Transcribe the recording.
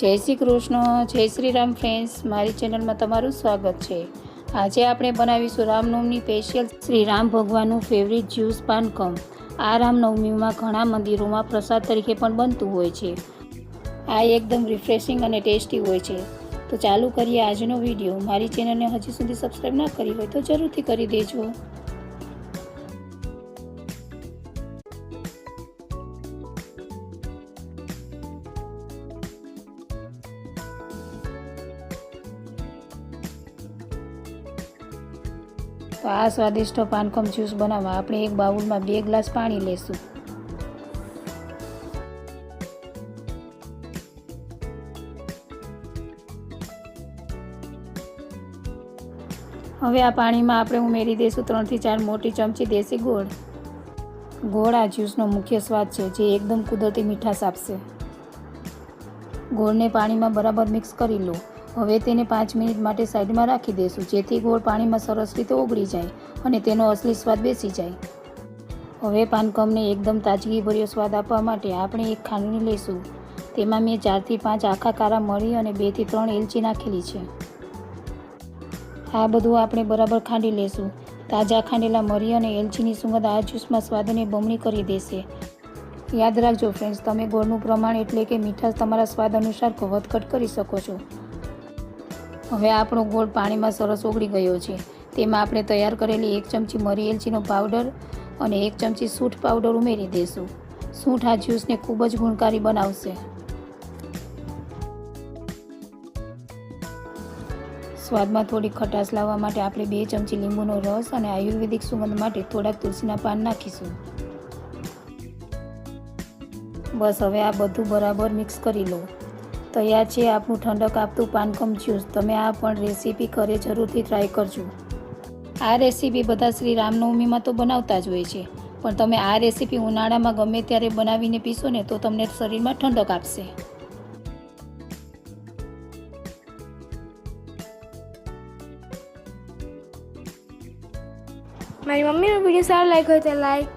જય શ્રી કૃષ્ણ, જય શ્રી રામ ફ્રેન્ડ્સ, મારી ચેનલમાં તમારું સ્વાગત છે। આજે આપણે બનાવીશું રામનવમી સ્પેશિયલ શ્રી રામ ભગવાનનું ફેવરિટ જ્યુસ પાનકમ। આ રામનવમીમાં ઘણા મંદિરોમાં પ્રસાદ તરીકે પણ બનતું હોય છે। આ એકદમ રિફ્રેશિંગ અને ટેસ્ટી હોય છે। તો ચાલુ કરીએ આજનો વિડીયો। મારી ચેનલને હજી સુધી સબસ્ક્રાઈબ ના કરી હોય તો જરૂરથી કરી દેજો। તો આ સ્વાદિષ્ટ પાનકમ જ્યુસ બનાવવા આપણે એક બાઉલમાં 2 ગ્લાસ પાણી લેશું। હવે આ પાણીમાં આપણે ઉમેરી દઈશું 3 થી 4 મોટી ચમચી દેશી ગોળ। ગોળ આ જ્યુસનો મુખ્ય સ્વાદ છે, જે એકદમ કુદરતી મીઠાશ આપશે। ગોળને પાણીમાં બરાબર મિક્સ કરી લો। હવે તેને 5 મિનિટ માટે સાઈડમાં રાખી દઈશું, જેથી ગોળ પાણીમાં સરસ રીતે ઓગળી જાય અને તેનો અસલી સ્વાદ બેસી જાય। હવે પાનકમને એકદમ તાજગીભર્યો સ્વાદ આપવા માટે આપણે એક ખાંડણી લઈશું। તેમાં મેં 4 થી 5 આખા કાળા મરી અને 2 થી 3 એલચી નાખેલી છે। આ બધું આપણે બરાબર ખાંડી લઈશું। તાજા ખાંડેલા મરી અને એલચીની સુગંધ આ જ્યુસમાં સ્વાદને બમણી કરી દેશે। યાદ રાખજો ફ્રેન્ડ્સ, તમે ગોળનું પ્રમાણ એટલે કે મીઠાશ તમારા સ્વાદ અનુસાર વધઘટ કરી શકો છો। હવે આપણો ગોળ પાણીમાં સરસ ઓગળી ગયો છે। તેમાં આપણે તૈયાર કરેલી 1 ચમચી મરી એલચીનો પાવડર અને 1 ચમચી સૂંઠ પાવડર ઉમેરી દઈશું। સૂંઠ આ જ્યુસને ખૂબ જ ગુણકારી બનાવશે। સ્વાદમાં થોડી ખટાશ લાવવા માટે આપણે 2 ચમચી લીંબુનો રસ અને આયુર્વેદિક સુગંધ માટે થોડાક તુલસીના પાન નાખીશું। બસ હવે આ બધું બરાબર મિક્સ કરી લો। તૈયાર છે આપણું ઠંડક આપતું પાનકમ જ્યુસ। તમે આ પણ રેસીપી ઘરે જરૂરથી ટ્રાય કરજો। આ રેસીપી બધા શ્રી રામનવમીમાં તો બનાવતા જ હોય છે, પણ તમે આ રેસીપી ઉનાળામાં ગમે ત્યારે બનાવીને પીશો ને તો તમને શરીરમાં ઠંડક આપશે। મારી મમ્મીનો વિડીયો સારો લાગ્યો હોય તો લાઈક,